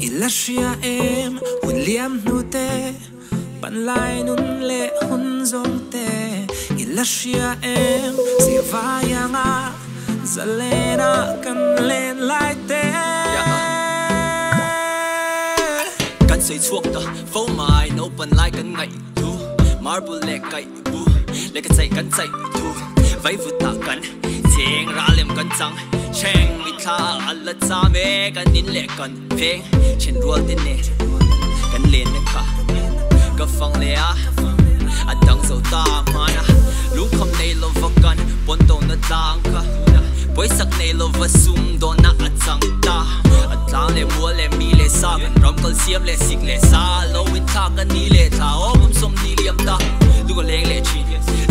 Ilashia em William nute ban lai nun le hun zong te Ilashia em sirvaya nga zalena kan len lai te kan soi chuak ta fo mai no ban lai kan ngai tu marble le kai bu le ka chai kan chai tu vai vu ta kan cheng ra lem kan chang cheng mi tha alla cha me kan nin le kan pheng chen rual tin ne kan len na ka phang le a adang so ta mana lu kham nei lo vakan pon to na tang ka boy sak nei lo vasum do na achang ta atlang le mo le mi le sa kan rom kal siam le sik le sa lo win tha kan ni le tha o bum som ni liam ta lu ko leng le chi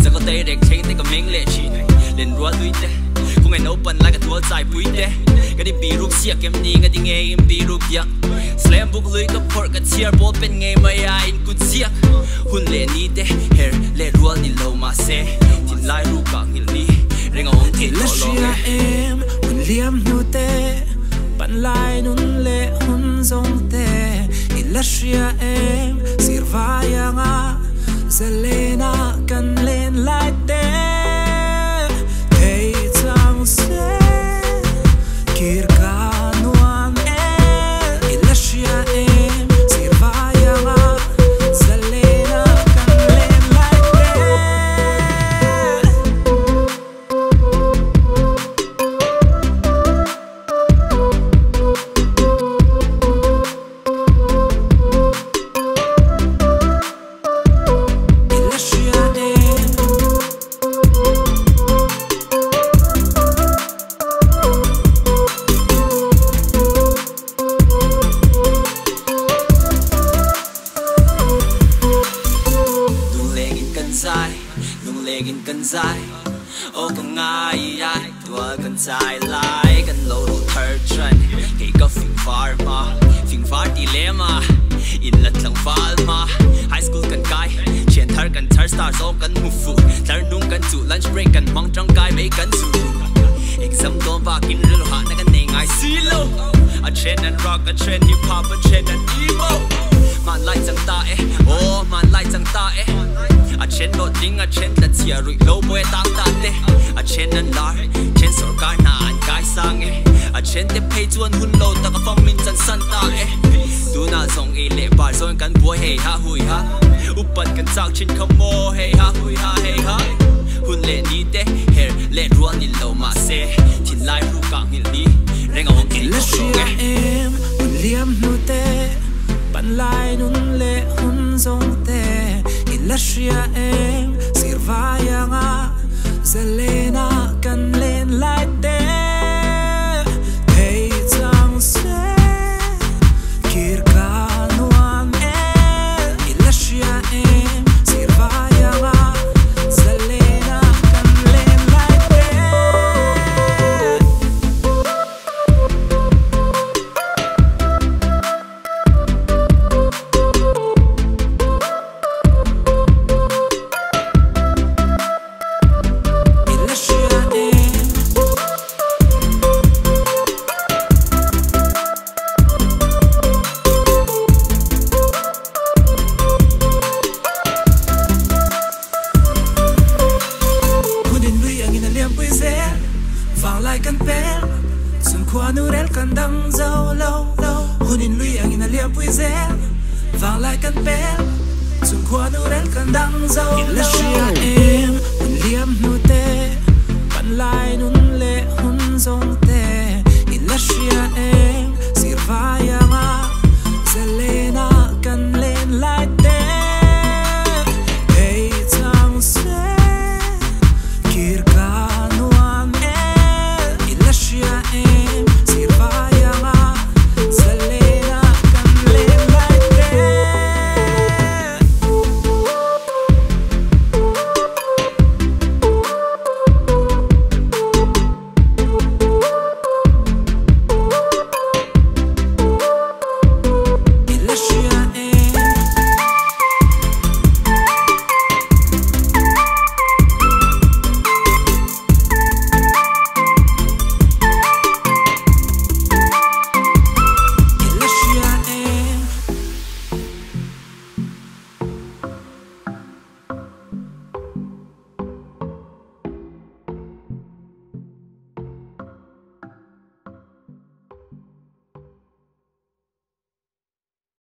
sa ko dai rek theng te ka meng le chi len rual lui te kung ai no pan like a tual chai pui te ka di bi ruk sia kem ni nga di nge im bi ruk ya slam book lui ka por ka cheer ball pen nge mai a in kun sia hun le ni te her le rual ni lo ma se tin lai ru ka ngil ni ring on te lo lo em William nute ban lai nun le hun zong te Ilashia em sirvaya nga zalena kan len lai te hey tang se kir ka nuang el Ilashia em sirvaya nga zalena kan len lai te zai o kan ngai ai tua kan zai lai kan lo ro thar tran ke ka fing far dilemma in lat lang fal ma high school kan kai chen thar stars o kan mu fu thar nung kan chu lunch break kan mang trang kai mai kan chu exam don ba kin ril ha na kan nei ngai silo a chen and rock a chen hip hop a chen and emo man lai chang ta oh man lai chang ta a chen lo ding a chen ta chia rui lo boy tang ta te a chen an lar chen sor kai na an kai sang a chen te pay chuan hun lo ta ka phong min chan san ta tu na song e le bar zon kan boy hey ha hui ha upat kan chak chin khamo hey ha hui ha hey ha hun le ni te her le ruan ni lo ma se tin lai ru ka ngil ni renga ong ke Ilashia em William nute ban lai nun le hun zong te Ilashia em sirvaya nga zalena kan len lai te hey tang se kir ka nuang el Ilashia em sirvaya nga zalena kan len lai te vang lai kan pel sun khua nu rel kan dang zau lâu hunin lui ang ina liam pui zel vang lai kan pel sun khua nu rel kan dang zau Ilashia em William nute